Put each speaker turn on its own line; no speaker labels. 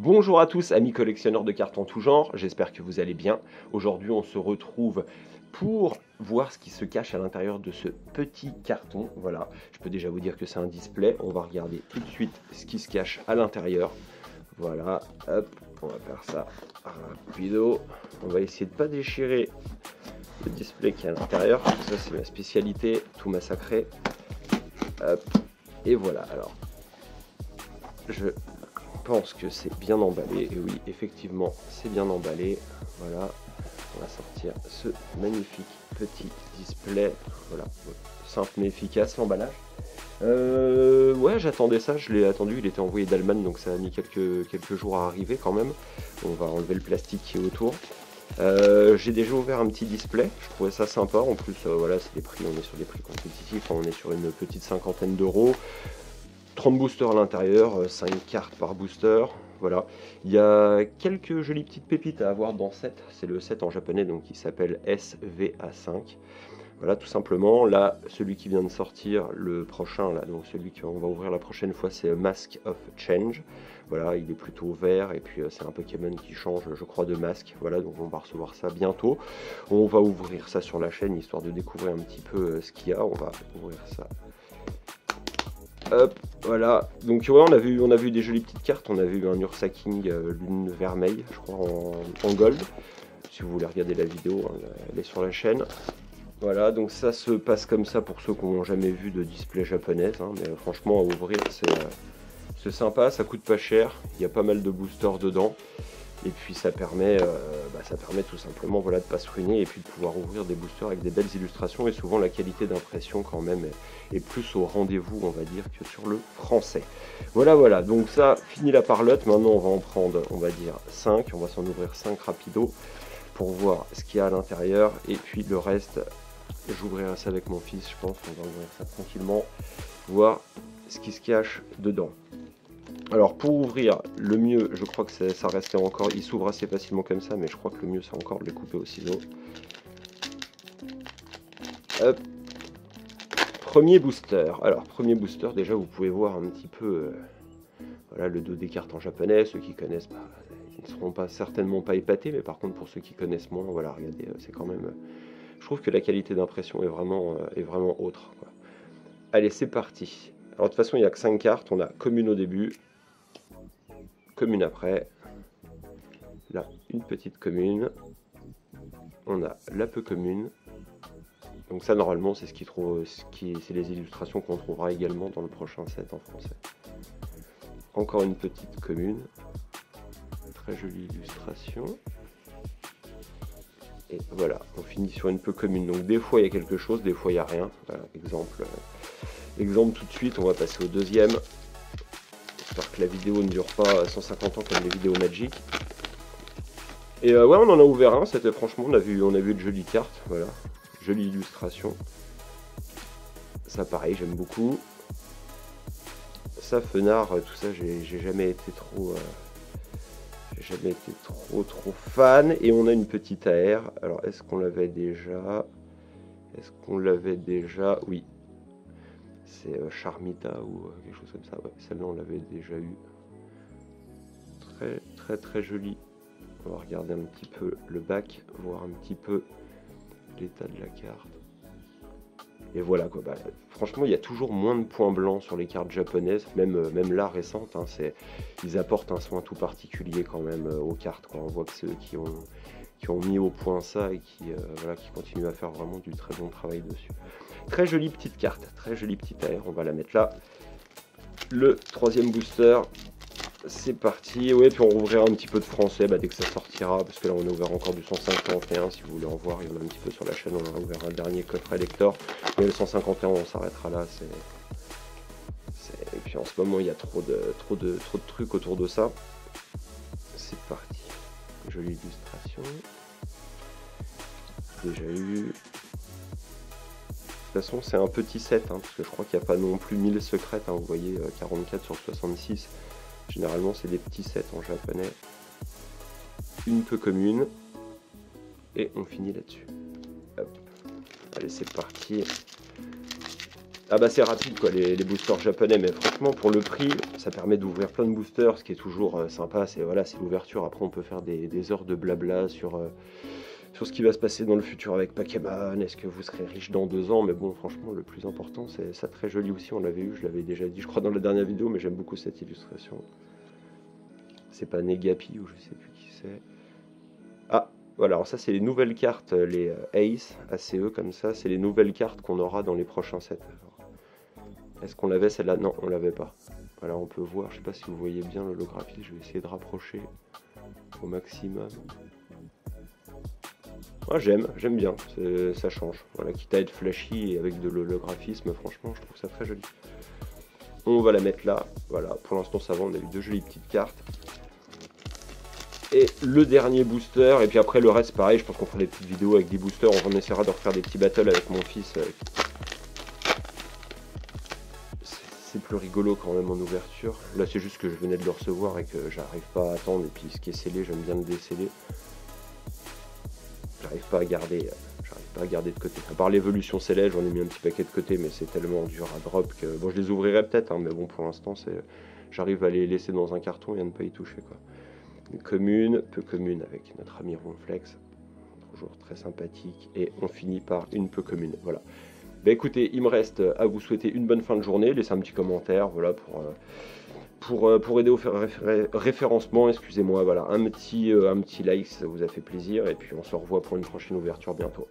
Bonjour à tous, amis collectionneurs de cartes en tout genre, j'espère que vous allez bien. Aujourd'hui, on se retrouve pour voir ce qui se cache à l'intérieur de ce petit carton. Voilà, je peux déjà vous dire que c'est un display. On va regarder tout de suite ce qui se cache à l'intérieur. Voilà, hop, on va faire ça rapido. On va essayer de ne pas déchirer le display qui est à l'intérieur. Ça, c'est ma spécialité, tout massacrer. Hop, et voilà, alors, je pense que c'est bien emballé, et oui, effectivement, c'est bien emballé. Voilà, on va sortir ce magnifique petit display. Voilà, simple mais efficace l'emballage. Ouais, j'attendais ça, je l'ai attendu, il était envoyé d'Allemagne, donc ça a mis quelques jours à arriver quand même. On va enlever le plastique qui est autour. J'ai déjà ouvert un petit display, je trouvais ça sympa. En plus, voilà, c'est des prix, on est sur des prix compétitifs, on est sur une petite cinquantaine d'euros. 30 boosters à l'intérieur, 5 cartes par booster, voilà. Il y a quelques jolies petites pépites à avoir dans ce set, c'est le set en japonais donc qui s'appelle SVA5. Voilà, tout simplement. Là, celui qui vient de sortir, le prochain, là, donc celui qu'on va ouvrir la prochaine fois, c'est Mask of Change. Voilà, il est plutôt vert et puis c'est un Pokémon qui change, je crois, de masque. Voilà, donc on va recevoir ça bientôt. On va ouvrir ça sur la chaîne histoire de découvrir un petit peu ce qu'il y a. On va ouvrir ça. Hop, voilà. Donc ouais, on a vu des jolies petites cartes. On a vu un Ursaking lune vermeille, je crois, en gold. Si vous voulez regarder la vidéo, hein, elle est sur la chaîne. Voilà, donc ça se passe comme ça pour ceux qui n'ont jamais vu de display japonaise. Hein, mais franchement, à ouvrir, c'est sympa, ça coûte pas cher. Il y a pas mal de boosters dedans. Et puis ça permet tout simplement, voilà, de ne pas se ruiner et puis de pouvoir ouvrir des boosters avec des belles illustrations. Et souvent la qualité d'impression quand même est plus au rendez-vous, on va dire, que sur le français. Voilà, donc ça, fini la parlotte. Maintenant on va en prendre, on va dire, 5. On va s'en ouvrir 5 rapido pour voir ce qu'il y a à l'intérieur. Et puis le reste, j'ouvrirai ça avec mon fils, je pense. On va ouvrir ça tranquillement, voir ce qui se cache dedans. Alors pour ouvrir, le mieux, je crois que ça restait encore, il s'ouvre assez facilement comme ça, mais je crois que le mieux c'est encore de les couper au ciseau. Hop. Premier booster. Alors premier booster, déjà vous pouvez voir un petit peu voilà, le dos des cartes en japonais. Ceux qui connaissent, ils ne seront certainement pas épatés, mais par contre pour ceux qui connaissent moins, voilà, regardez, c'est quand même... je trouve que la qualité d'impression est vraiment autre, quoi. Allez, c'est parti. Alors de toute façon, il n'y a que 5 cartes, on a commune au début. Commune après, là une petite commune, on a la peu commune, donc ça normalement c'est c'est les illustrations qu'on trouvera également dans le prochain set en français. Encore une petite commune, très jolie illustration, et voilà, on finit sur une peu commune. Donc des fois il y a quelque chose, des fois il n'y a rien. Voilà, exemple tout de suite, on va passer au deuxième. J'espère que la vidéo ne dure pas 150 ans comme les vidéos Magic. Et ouais, on en a ouvert un, c'était franchement, on a vu de jolies cartes, voilà, jolie illustration. Ça pareil, j'aime beaucoup. Ça, Fenard, tout ça, j'ai jamais été trop... trop fan. Et on a une petite AR. Alors, est-ce qu'on l'avait déjà? Oui. C'est Charmita ou quelque chose comme ça. Ouais, celle-là, on l'avait déjà eu. Très joli. On va regarder un petit peu le bac, voir un petit peu l'état de la carte. Et voilà quoi, franchement il y a toujours moins de points blancs sur les cartes japonaises, même là récentes, hein, ils apportent un soin tout particulier quand même aux cartes, quoi. On voit que c'est eux qui ont mis au point ça et voilà, qui continuent à faire vraiment du très bon travail dessus. Très jolie petite carte, très jolie petite AR, on va la mettre là. Le troisième booster, c'est parti. Oui, puis on rouvrira un petit peu de français dès que ça sortira, parce que là on a ouvert encore du 151, si vous voulez en voir, il y en a un petit peu sur la chaîne. On a ouvert un dernier coffret lector, mais le 151 on s'arrêtera là. Et puis en ce moment il y a trop de trucs autour de ça. C'est parti. Jolie illustration. Déjà eu. De toute façon c'est un petit set, hein, parce que je crois qu'il n'y a pas non plus 1000 secrètes, hein, vous voyez, 44 sur 66. Généralement c'est des petits sets en japonais. Une peu commune. Et on finit là-dessus. Allez, c'est parti. Ah c'est rapide quoi, les boosters japonais, mais franchement pour le prix, ça permet d'ouvrir plein de boosters, ce qui est toujours sympa, c'est voilà, c'est l'ouverture. Après, on peut faire des heures de blabla sur ce qui va se passer dans le futur avec Pokémon. Est-ce que vous serez riche dans 2 ans? Mais bon, franchement, le plus important, c'est ça, très joli aussi. On l'avait eu, je l'avais déjà dit, je crois, dans la dernière vidéo, mais j'aime beaucoup cette illustration. C'est pas Negapi ou je sais plus qui c'est. Ah, voilà, alors ça, c'est les nouvelles cartes, les Ace, ACE, comme ça. C'est les nouvelles cartes qu'on aura dans les prochains sets. Est-ce qu'on l'avait celle-là? Non, on l'avait pas. Voilà, on peut voir, je sais pas si vous voyez bien l'holographie, je vais essayer de rapprocher au maximum. Ah, j'aime bien, ça change. Voilà, quitte à être flashy et avec de l'holographisme, franchement, je trouve ça très joli. On va la mettre là, voilà, pour l'instant ça va, on a eu 2 jolies petites cartes. Et le dernier booster, et puis après le reste pareil, je pense qu'on fera des petites vidéos avec des boosters, on essaiera de refaire des petits battles avec mon fils. C'est plus rigolo quand même en ouverture. Là c'est juste que je venais de le recevoir et que j'arrive pas à attendre, et puis ce qui est scellé, j'aime bien le déceler. J'arrive pas à garder de côté. À part l'évolution scellée, j'en ai mis un petit paquet de côté, mais c'est tellement dur à drop que... Bon, je les ouvrirai peut-être, hein, mais bon, pour l'instant, j'arrive à les laisser dans un carton et à ne pas y toucher, quoi. Une commune, peu commune avec notre ami Ronflex. Toujours très sympathique. Et on finit par une peu commune, voilà. Bah écoutez, il me reste à vous souhaiter une bonne fin de journée. Laissez un petit commentaire, voilà, pour aider au référencement, excusez-moi, voilà, un petit like, ça vous a fait plaisir, et puis on se revoit pour une prochaine ouverture bientôt.